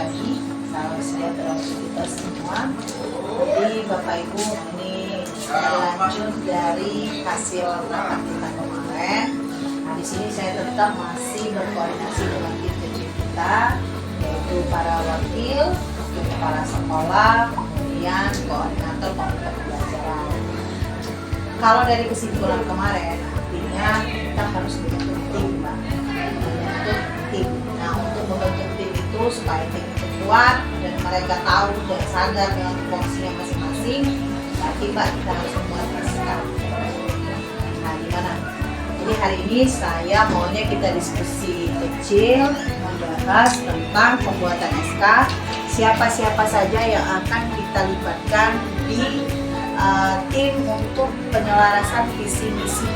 pagi, salam sejahtera untuk kita semua. Jadi Bapak Ibu, ini lanjut dari hasil rapat kita kemarin. Nah, di sini saya tetap masih berkoordinasi dengan tim kecil kita, yaitu para wakil, kepala sekolah, kemudian koordinator komite pembelajaran. Kalau dari kesimpulan kemarin, artinya kita harus membentuk tim, Mbak. Membentuk tim. Nah, untuk membentuk tim itu supaya tim itu kuat dan mereka tahu dan sadar dengan fungsinya masing-masing, berarti Mbak kita harus membuat SK. Nah, gimana? Jadi hari ini saya maunya kita diskusi kecil membahas tentang pembuatan SK, siapa-siapa saja yang akan kita libatkan di tim untuk penyelarasan visi misi.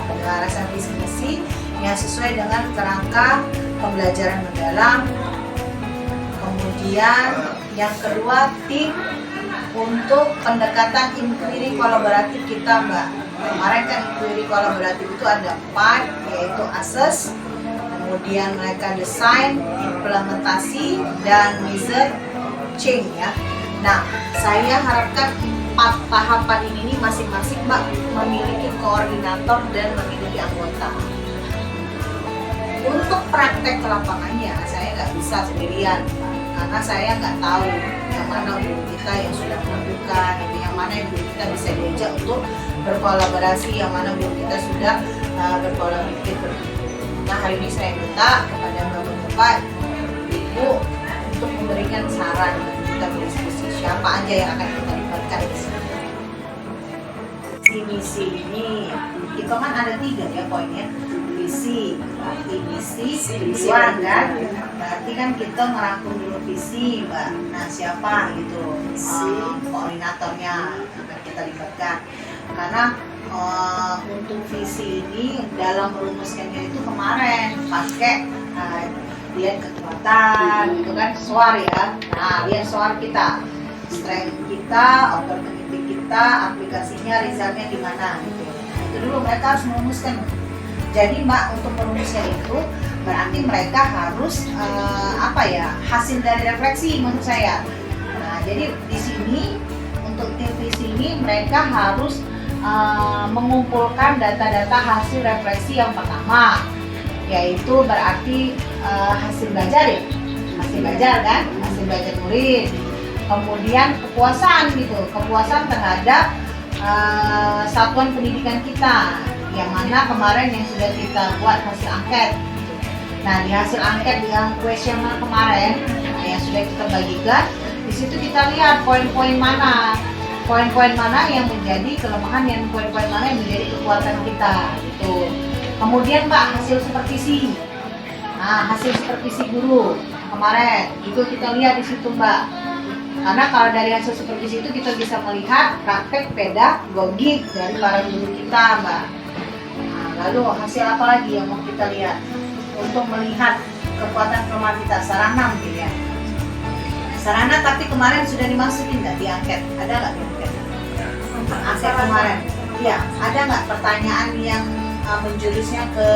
Penyelarasan visi misi yang sesuai dengan kerangka pembelajaran mendalam. Kemudian yang kedua, tim untuk pendekatan inquiry kolaboratif kita, Mbak. Kemarin kan inquiry kolaboratif itu ada 4, yaitu assess, kemudian mereka desain, implementasi, dan measure change ya. Nah, saya harapkan 4 tahapan ini masing-masing Mbak memiliki koordinator dan memiliki anggota. Untuk praktek ke lapangannya saya nggak bisa sendirian, karena saya nggak tahu yang mana guru kita yang sudah melakukan, yang mana yang guru kita bisa diajak untuk berkolaborasi, yang mana guru kita sudah berkolaborasi. Nah, hari ini saya minta kepada Bapak, Ibu untuk memberikan saran, kita berdiskusi siapa aja yang akan kita libatkan di sini. Misi ini itu kan ada 3 ya poinnya. Visi, berarti misi, tujuan kan. Berarti kan kita merangkum dulu visi, Mbak. Nah, siapa gitu koordinatornya akan kita libatkan. Karena untuk visi ini dalam merumuskannya itu kemarin pakai lihat kekuatan gitu kan, SWOT ya. Nah, lihat SWOT kita, strength kita, opportunity kita, aplikasinya, resultnya di mana gitu. Nah, itu dulu mereka harus merumuskan. Jadi Mbak, untuk merumuskan itu berarti mereka harus hasil dari refleksi menurut saya. Nah, jadi di sini untuk tim visi ini mereka harus mengumpulkan data-data hasil refleksi yang pertama, yaitu berarti hasil belajar ya, hasil belajar kan, hasil belajar murid. Kemudian kepuasan gitu, kepuasan terhadap satuan pendidikan kita, yang mana kemarin yang sudah kita buat hasil angket. Nah, di hasil angket yang kuesioner kemarin yang sudah kita bagikan, di situ kita lihat poin-poin mana yang menjadi kelemahan, yang poin-poin mana yang menjadi kekuatan kita gitu. Kemudian Mbak, hasil supervisi. Nah, hasil supervisi guru kemarin itu kita lihat di situ Mbak. Karena kalau dari hasil supervisi itu kita bisa melihat praktek pedagogik dari para guru kita Mbak. Lalu hasil apa lagi yang mau kita lihat untuk melihat kekuatan kelemahan kita? Sarana mungkin ya. Sarana, tapi kemarin sudah dimasukin nggak di angket? Ada nggak di angket? Untuk angket kemarin? Iya, ada nggak pertanyaan yang menjurusnya ke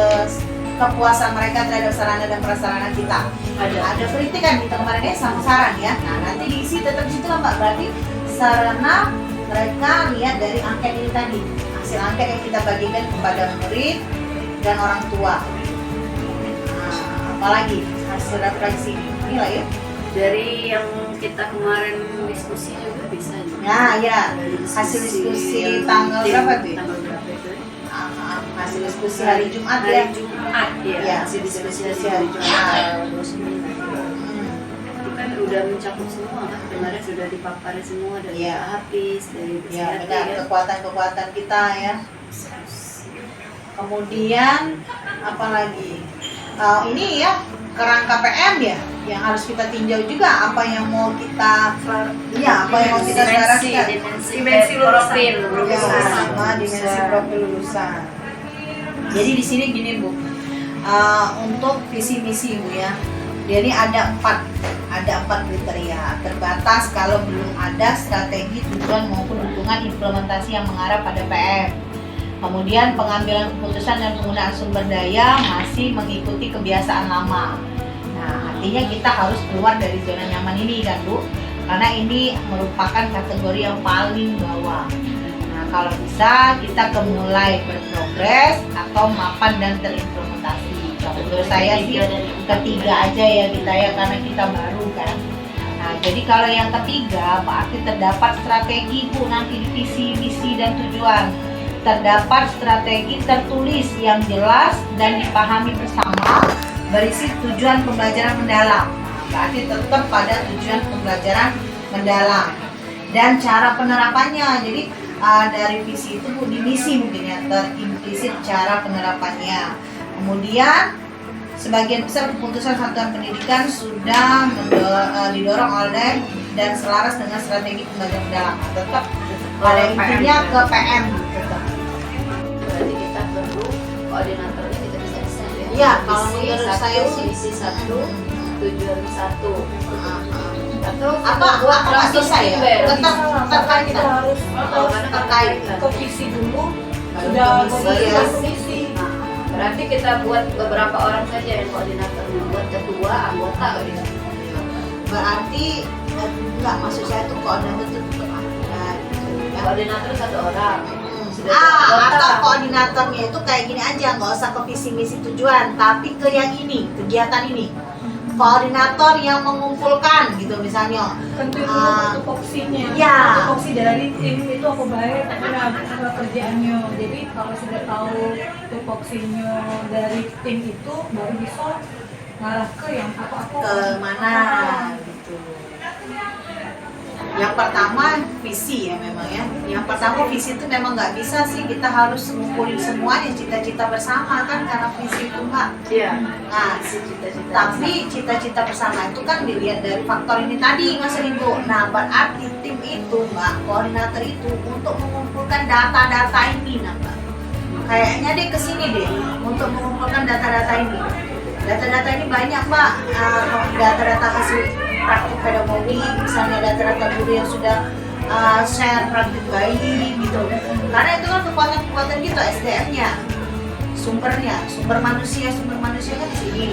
kepuasan mereka terhadap sarana dan prasarana kita? Ada kritikan kita kemarin ya, sama saran ya. Nah, nanti diisi tetap situ lah Mbak. Berarti sarana mereka lihat dari angket ini tadi. Hasil angket yang kita bagikan kepada murid dan orang tua. Nah, apalagi hasil refleksi ini lah ya. Dari yang kita kemarin diskusi juga bisa. Nah ya, hasil diskusi tanggal berapa tuh? Tanggal berapa itu? Hasil diskusi hari Jumat ya. Hari Jumat ya. Ya, hasil diskusi hari Jumat. Itu kan udah mencakup semua kan, kemarin sudah dipapari semua dari habis, dari ya, benar, kekuatan-kekuatan kita ya. Kemudian apalagi ini ya, kerangka PM ya, yang harus kita tinjau juga apa yang mau kita dimensi profil sama dimensi profil lulusan. Jadi di sini gini Bu, untuk visi misi Bu ya. Jadi ada 4 kriteria. Terbatas kalau belum ada strategi, tujuan maupun dukungan implementasi yang mengarah pada PM. Kemudian pengambilan keputusan dan penggunaan sumber daya masih mengikuti kebiasaan lama. Nah, artinya kita harus keluar dari zona nyaman ini kan Bu, karena ini merupakan kategori yang paling bawah. Nah kalau bisa kita mulai berprogres atau mapan dan terimplementasi. Kalau menurut saya sih ketiga aja ya kita ya, karena kita baru kan. Nah jadi kalau yang ketiga berarti terdapat strategi Bu nanti di visi, misi dan tujuan. Terdapat strategi tertulis yang jelas dan dipahami bersama, berisi tujuan pembelajaran mendalam. Berarti tetap pada tujuan pembelajaran mendalam dan cara penerapannya. Jadi dari visi itu Bu, di misi mungkin ya terimplisit cara penerapannya. Kemudian sebagian besar keputusan satuan pendidikan sudah didorong oleh dan selaras dengan strategi pembelajaran mendalam. Tetap pada intinya ke PM tetap. Berarti kita perlu koordinatornya kita bisa desain ya. Iya, kalau Visi menurut satu, saya sih visi satu, tujuan satu. Atau apa bisa ya? Tetap terkait kita harus terkait ke visi dulu, baru sudah ke misi ya. visi. Berarti kita buat beberapa orang saja yang koordinatornya, buat ketua, anggota koordinator. Berarti enggak, maksud saya tuh koordinator itu tetap ada gitu ya. Koordinator satu orang. Sudah anggota. Atau koordinatornya itu kayak gini aja, nggak usah ke visi misi tujuan, tapi ke yang ini, kegiatan ini. Koordinator yang mengumpulkan gitu misalnya. Tentu itu tupoksinya. Ya. Tupoksi dari tim itu aku baik, tapi ada kerjaannya. Jadi kalau sudah tahu tupoksinya dari tim itu, baru bisa ngarah ke yang apa-apa. Ke mana gitu. Yang pertama visi ya memang ya. Yang pertama visi itu memang nggak bisa sih kita harus ngumpulin semuanya cita-cita bersama kan, karena visi itu Mbak. Iya. Nah, Cita-cita. tapi cita-cita bersama itu kan dilihat dari faktor ini tadi Mas Ringo. Nah berarti tim itu Mbak, koordinator itu untuk mengumpulkan data-data ini Mbak. Kayaknya deh kesini deh untuk mengumpulkan data-data ini. Data-data ini banyak Mbak, data-data hasil praktik pedagogi, misalnya data-data guru yang sudah share praktik baik gitu. Karena itu kan kekuatan-kekuatan kita SDM-nya, sumbernya, sumber manusia kan di sini,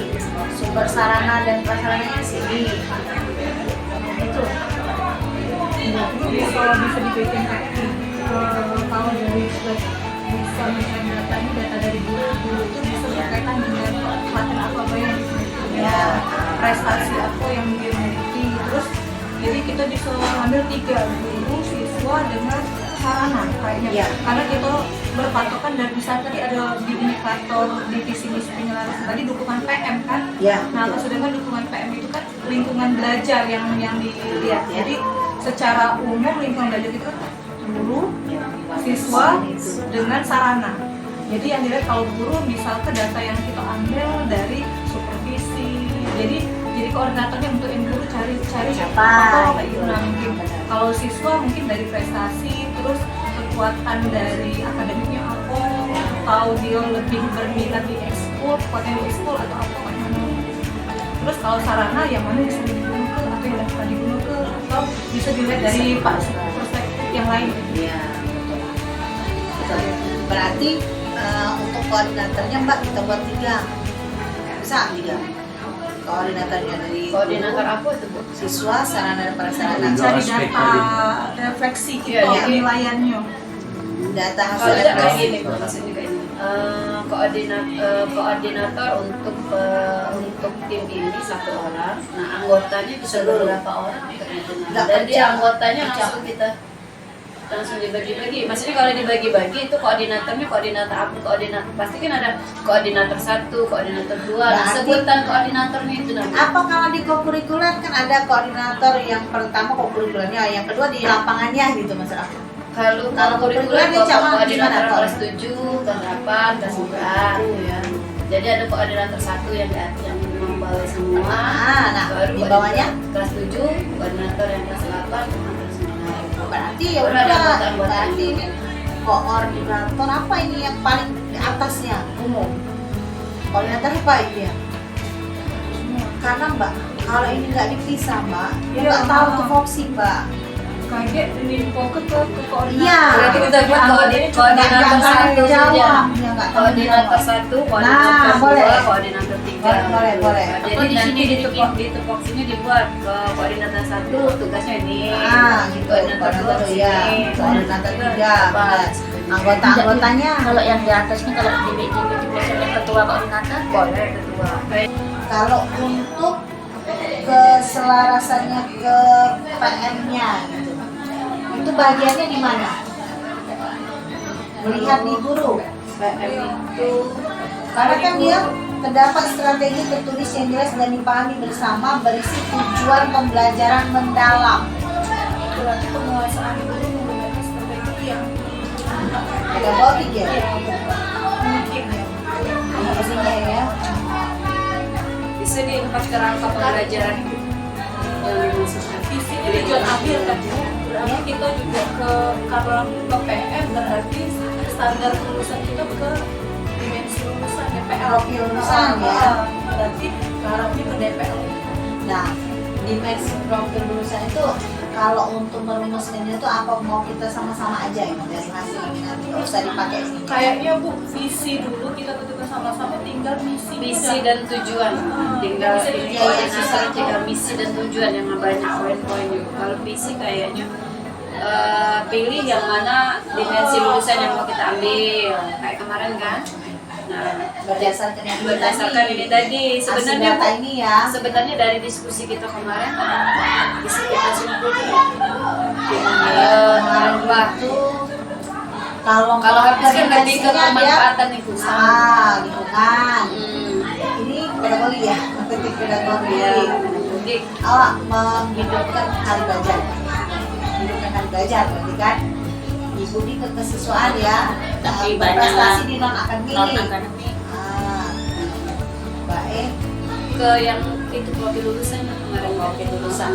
sumber sarana dan prasarananya di sini. Itu. Bisa dibikin praktik. Kalau dari bisa mencari data ini, data dari guru itu bisa berkaitan dengan pelatihan apa yang Ya. prestasi apa yang dia miliki. Terus jadi kita bisa ambil 3, guru, siswa dengan sarana kayaknya. Ya. Karena kita berpatokan dan misalnya tadi ada di indikator di visi misi penyelarasan tadi dukungan PM kan. Ya. Nah, sedangkan dukungan PM itu kan lingkungan belajar yang dilihat. Ya. Jadi secara umum lingkungan belajar itu kan guru, siswa dengan sarana. Jadi yang dilihat kalau guru misalkan data yang kita ambil dari supervisi. Jadi koordinatornya untuk yang guru cari Siapa? apa kayak gitu. Nah, mungkin kalau siswa mungkin dari prestasi, terus kekuatan dari akademiknya apa, atau dia lebih berminat di ekskul, kekuatan di ekskul atau apa kayak mana. Terus kalau sarana yang mana bisa digunakan ke atau yang dapat digunakan ke, atau bisa dilihat dari perspektif yang lain. Iya, betul. Berarti untuk koordinatornya Mbak kita buat 3. Bisa 3. Koordinatornya dari Koordinator apa itu Bu? siswa, sarana dan prasarana. Cari aspek data tadi. refleksi Iya, kita iya. penilaiannya. Data Kalau hasil tidak kayak refleksi. gini Bu, maksudnya kayak ini. Koordinator untuk tim ini 1 orang. Nah anggotanya bisa beberapa orang Nggak dan di kerja. anggotanya langsung dibagi-bagi. Maksudnya kalau dibagi-bagi itu koordinator apa? Koordinator pasti kan ada koordinator 1, koordinator 2. Nah, Berarti- sebutan koordinatornya itu namanya. Apa kalau di kokurikuler kan ada koordinator yang pertama kokurikulernya, yang kedua di lapangannya gitu Mas Raffi. Kalau Kalau kurikuler kurikuler itu gimana, koordinator Kak? kelas 7, kelas 8, kelas 9 ya. Jadi ada koordinator 1 yang membawa semua. Nah Baru di bawahnya kelas 7, koordinator yang kelas 8, koordinator 9. berarti ya Baru ada udah, anggota-anggotanya. berarti ini koordinator apa ini yang paling di atasnya umum? Koordinator apa ini ya? Karena Mbak, kalau ini nggak dipisah Mbak, Iya, nggak tahu Mbak. tupoksi Mbak. kaget info ke koordinator. Iya. Berarti kita buat koordinator Nggak satu jawab, saja. dia nggak tahu Koordinator jawab. satu, Nah, koordinator boleh. dua, koordinator tiga. Boleh. Jadi di sini di tupoksinya dibuat ke koordinator satu tugasnya ini. Gitu. Koordinator dua Koordinator ya, sini. koordinator tiga. Empat. Anggota-anggotanya Kalau yang di atasnya kalau di BJP itu biasanya ketua koordinator. Boleh ketua. kalau untuk keselarasannya ke PM-nya gitu. Itu bagiannya di mana? Melihat di guru. PM itu Karena kan dia terdapat strategi tertulis yang jelas dan dipahami bersama berisi tujuan pembelajaran mendalam. Berarti penguasaan guru menggunakan strategi yang Pedagogik ya. mungkin ya. Pastinya ya. bisa di 4 kerangka pembelajaran itu yang dimaksudkan. Visi ini tujuan akhir kan Bu. Berarti kita juga kalau ke PM berarti standar lulusan kita ke dimensi lulusan ya PL. Profil lulusan ya. Berarti arahnya ke DPL. Nah, dimensi profil lulusan itu kalau untuk merumuskannya itu apa mau kita sama-sama aja ya dari hasil ini nanti nggak usah dipakai ini. Kayaknya Bu, visi dulu kita tentukan sama-sama, tinggal misi. Misi dan tujuan, tinggal Bisa ini dijual ada ya, sisa tinggal misi dan tujuan yang banyak poin-poin gitu. Kalau visi kayaknya pilih yang mana dimensi lulusan yang mau kita ambil kayak kemarin kan. Nah, Berdasarkan yang berdasarkan ini tadi sebenarnya data ini ya. sebenarnya dari diskusi kita kemarin bisa kita simpulkan Kemarin itu kalau habis kan lebih ke dimensinya dia pemanfaatan lingkungan. lingkungan. Ini pedagogi ya, kritik pedagogi. Ya, jadi Awak menghidupkan hari belajar, menghidupkan hari belajar berarti kan diikuti kesesuaian ya, Tapi berprestasi banyak di non akademik. non-akademik. Baik. ke yang itu profil lulusan kemarin profil lulusan.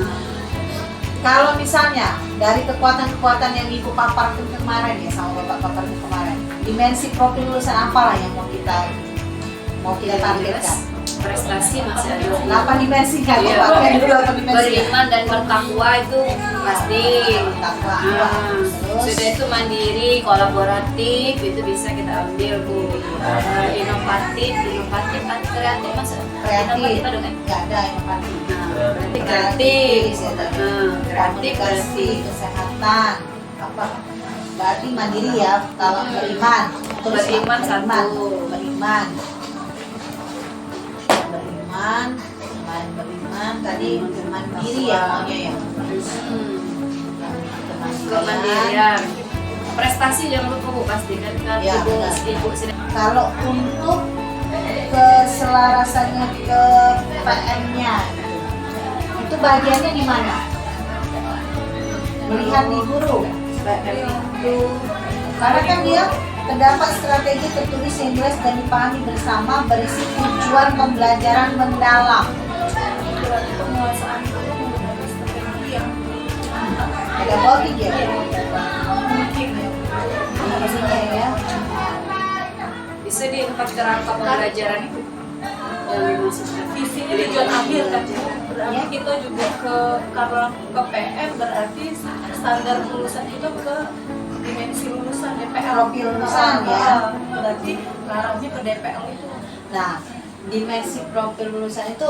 Kalau misalnya dari kekuatan-kekuatan yang ibu paparkan kemarin ya sama bapak paparkan kemarin, dimensi profil lulusan apalah yang mau kita targetkan? Prestasi masih ada. 8 dimensi kan Iya. Bapak? Kayak dulu 8 dimensi. Beriman dan bertakwa itu pasti. Takwa. Nah, Terus sudah itu mandiri, kolaboratif itu bisa kita ambil Bu. Inovatif, kreatif masa kreatif. inovatif ada kan? Nggak ada inovasi. Nah, berarti kreatif. ya, tadi. Kreatif Komunikasi, berarti kesehatan, apa? Berarti mandiri ya. Kalau beriman, terus Beriman satu. beriman tadi mandiri ya maunya ya. kemandirian. Prestasi jangan lupa Bu pastikan kan Ya, ibu benar. sedang Kalau untuk keselarasannya ke PM-nya itu bagiannya di mana? Melihat di guru. PM itu Karena kan dia terdapat strategi tertulis yang jelas dan dipahami bersama berisi tujuan pembelajaran mendalam. Berarti penguasaan guru menggunakan strategi yang Pedagogik ya. mungkin ya. Pastinya ya. bisa di 4 kerangka pembelajaran itu yang dimaksudkan. Visi ini tujuan akhir kan Bu. Berarti kita juga kalau ke PM berarti standar lulusan kita ke dimensi lulusan DPL. Profil lulusan ya. Berarti arahnya ke DPL itu. Nah, dimensi profil lulusan itu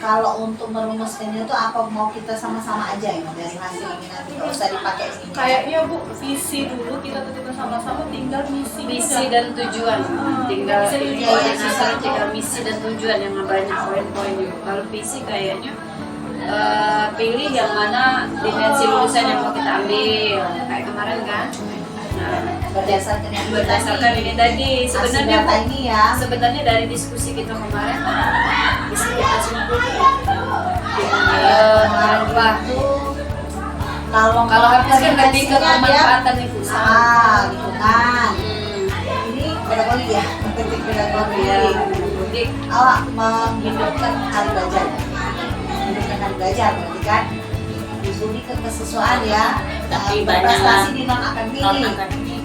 kalau untuk merumuskannya itu apa mau kita sama-sama aja ya dari hasil ini nanti nggak usah dipakai ini. Kayaknya Bu, visi dulu kita tentukan sama-sama, tinggal misi. Misi dan tujuan, tinggal Bisa ini dijual ada ya, sisa tinggal misi dan tujuan yang banyak poin-poin gitu. Kalau visi kayaknya pilih yang mana dimensi lulusan yang mau kita ambil kayak kemarin kan. Nah, berdasarkan ini tadi sebenarnya data Bu, ini ya. sebenarnya dari diskusi kita kemarin bisa kita simpulkan bahwa Kalau habis kan lebih ke dimensinya dia pemanfaatan lingkungan. lingkungan. Ini pedagogi ya, kritik pedagogi. Ya, jadi Awak menghidupkan hari belajar, menghidupkan hari belajar berarti kan diikuti kesesuaian ya. Tapi berprestasi banyak di non akademik. non-akademik.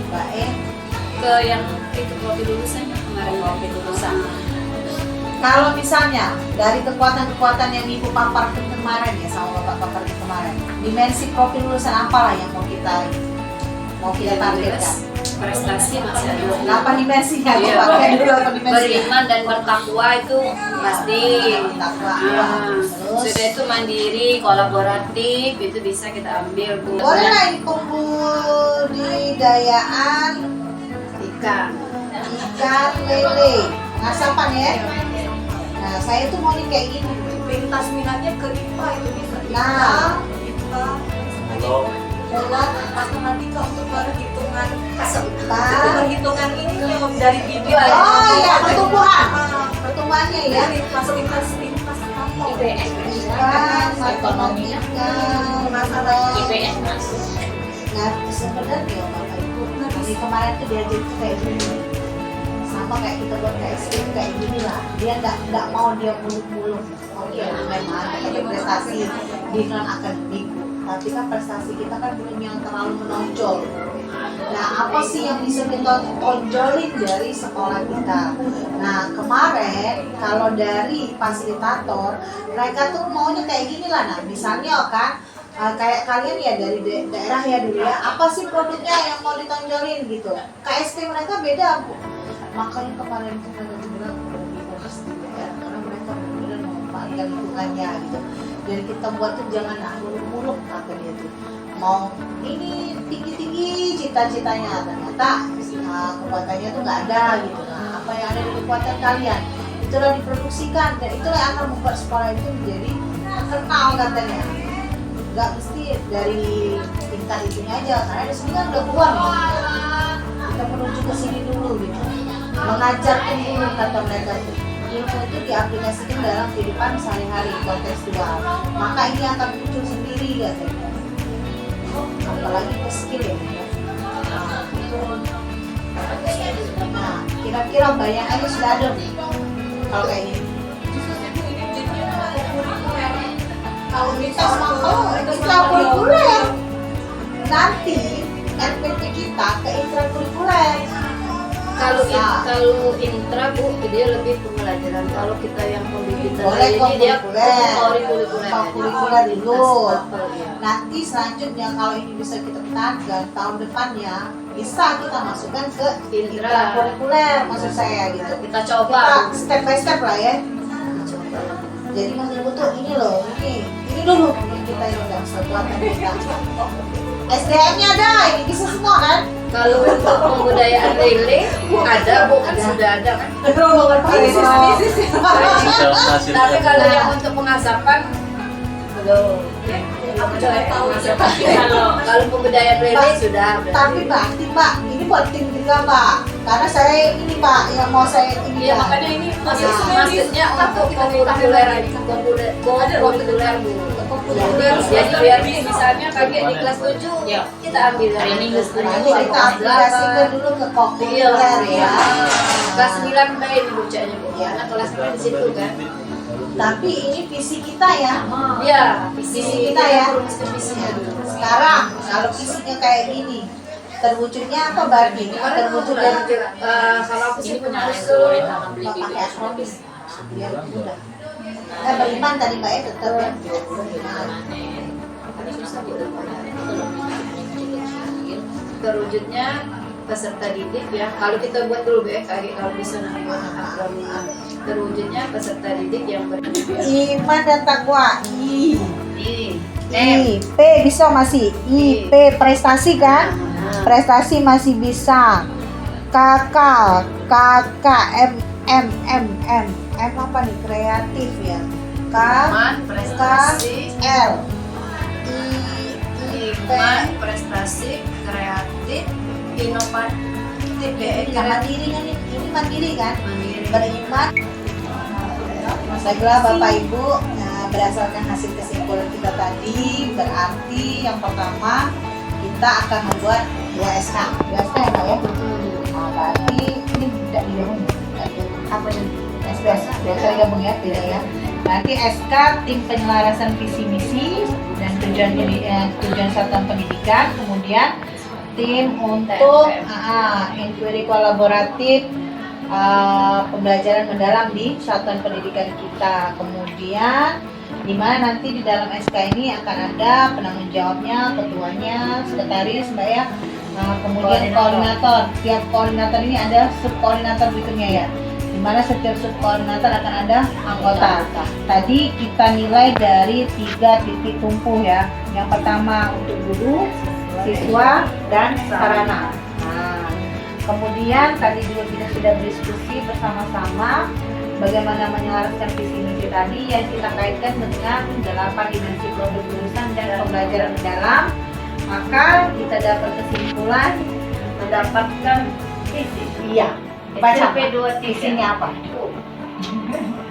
Baik. ke yang itu profil lulusan kemarin profil lulusan. Kalau misalnya dari kekuatan-kekuatan yang ibu paparkan kemarin ya sama bapak paparkan kemarin, dimensi profil lulusan apalah yang mau kita targetkan? Prestasi masih ada. 8 dimensinya, Iya, pakai dulu 8 dimensi. beriman dan bertakwa itu pasti. Takwa. Nah, sudah itu mandiri, kolaboratif, itu bisa kita ambil Bu. Boleh lah ini pembudidayaan Ikan. ikan lele, pengasapan ya. Nah, saya tuh mau kayak gini. Lintas minatnya ke IPA itu bisa. Nah. IPA. Bulat Matematika untuk perhitungan sempat. perhitungan ini yang dari bibit. Oh iya, pertumbuhan. Ah, Pertumbuhannya ya. Jadi masuk lintas apa? IPS. Ikan, matematika, masalah. IPS mas. Nah, sebenarnya Bapak Ibu, dari kemarin tuh diajar kayak gini. Sama kayak kita buat KSP kayak gini lah. Dia nggak mau dia muluk-muluk. Oke, memang kita berprestasi di non akademik. Tapi kan prestasi kita kan belum yang terlalu menonjol. Nah, apa sih yang bisa kita tonjolin dari sekolah kita? Nah, kemarin kalau dari fasilitator, mereka tuh maunya kayak gini lah. Nah, misalnya kan, kayak kalian ya dari daerah ya dulu ya, apa sih produknya yang mau ditonjolin gitu? KSP mereka beda, Bu. Makanya kemarin itu mereka bilang lebih fokus di daerah, karena mereka benar-benar memanfaatkan lingkungannya gitu. Jadi kita buat tuh jangan muluk-muluk kata dia tuh. Mau ini tinggi-tinggi cita-citanya, ternyata kekuatannya tuh nggak ada gitu. Nah, apa yang ada di kekuatan kalian itulah diproduksikan dan itulah yang akan membuat sekolah itu menjadi terkenal katanya. Nggak mesti dari tingkat itunya aja, karena di sini kan udah keluar nih. Kita menuju ke sini dulu gitu. Mengajarkan dulu kata mereka tuh. Ilmu itu diaplikasikan dalam kehidupan sehari-hari kontekstual, maka ini akan muncul sendiri katanya. Apalagi ke skill ya. Nah, itu. Nah, kira-kira bayangannya sudah ada nih kalau kayak gini. Kalau kita ekstrakurikuler, nanti RPP kita ke ekstrakurikuler. Kalau Bisa. kalau intra Bu, dia lebih pembelajaran. Kalau kita yang pembibitan Boleh ini dia kurikuler dulu. Ya. Nanti selanjutnya kalau ini bisa kita pertahankan tahun depannya bisa kita masukkan ke intrakurikuler maksud saya gitu. Kita coba. Kita step by step lah ya. Coba. Jadi Mas Ibu tuh ini loh, ini dulu yang kita yang sekuatan kita. SDM-nya ada, ini bisa semua kan? Kalau untuk pembudayaan lele ada Bu, kan sudah ada kan. Tapi kalau yang untuk pengasapan belum. Aku juga tahu siapa. Kalau pembudayaan lele sudah. Tapi Mbak, ini buat tim juga Mbak. Karena saya ini Mbak yang mau saya ini. Iya, makanya ini masih Maksudnya untuk populer populer Bu. Jadi biar misalnya kakek di kelas 7 Ya. kita ambil dari Training kelas dulu. 7 Nanti kita aplikasikan dulu ke populer ya. Kelas 9 main bocahnya Bu. Iya. Anak kelas 9 di situ kan. Tapi ini visi kita ya. Iya, Visi kita ya. Rumuskan visinya dulu. Sekarang kalau visinya kayak gini, terwujudnya apa Barbie? Terwujud dari Kalau aku sih Ini punya punya usul pakai akronis biar mudah. Beriman tadi Mbak ya tetap ya. terwujudnya peserta didik ya. Kalau kita buat dulu BFK kalau bisa nanti terwujudnya peserta didik yang Iman dan takwa. M. P bisa masih. P prestasi kan? Prestasi masih bisa. M apa nih? Kreatif ya. Prestasi, L iman, prestasi, kreatif, inovatif, mandiri kan ini mandiri kan? mandiri. Beriman. Baiklah Bapak Ibu, berdasarkan hasil kesimpulan kita tadi berarti yang pertama kita akan membuat 2 SK. 2 SK ya Pak ya? Nah, berarti ini tidak digabung. Apa ini? Biasa digabung ya, beda ya. Nanti SK tim penyelarasan visi misi dan tujuan satuan pendidikan, kemudian tim untuk inquiry kolaboratif pembelajaran mendalam di satuan pendidikan kita. Kemudian di mana nanti di dalam SK ini akan ada penanggung jawabnya, ketuanya, sekretaris, Mbak ya. Kemudian koordinator. Tiap koordinator ini ada subkoordinator berikutnya ya. Di mana setiap subkoordinator akan ada anggota. Tadi kita nilai dari 3 titik tumpu ya. Yang pertama untuk guru, siswa, dan sarana. Nah, kemudian tadi juga kita sudah berdiskusi bersama-sama bagaimana menyelaraskan visi misi tadi yang kita kaitkan dengan 8 dimensi produk lulusan dan pembelajaran mendalam. Maka kita dapat kesimpulan Mendapatkan visi. iya. Baca SMP 23. visinya apa?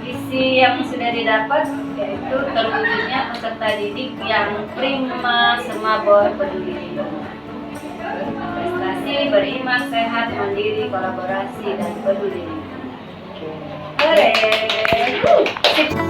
Visi yang sudah didapat yaitu terwujudnya peserta didik yang prima, semabur, peduli lindungi. Prestasi, beriman, sehat, mandiri, kolaborasi, dan peduli lindungi. Hore!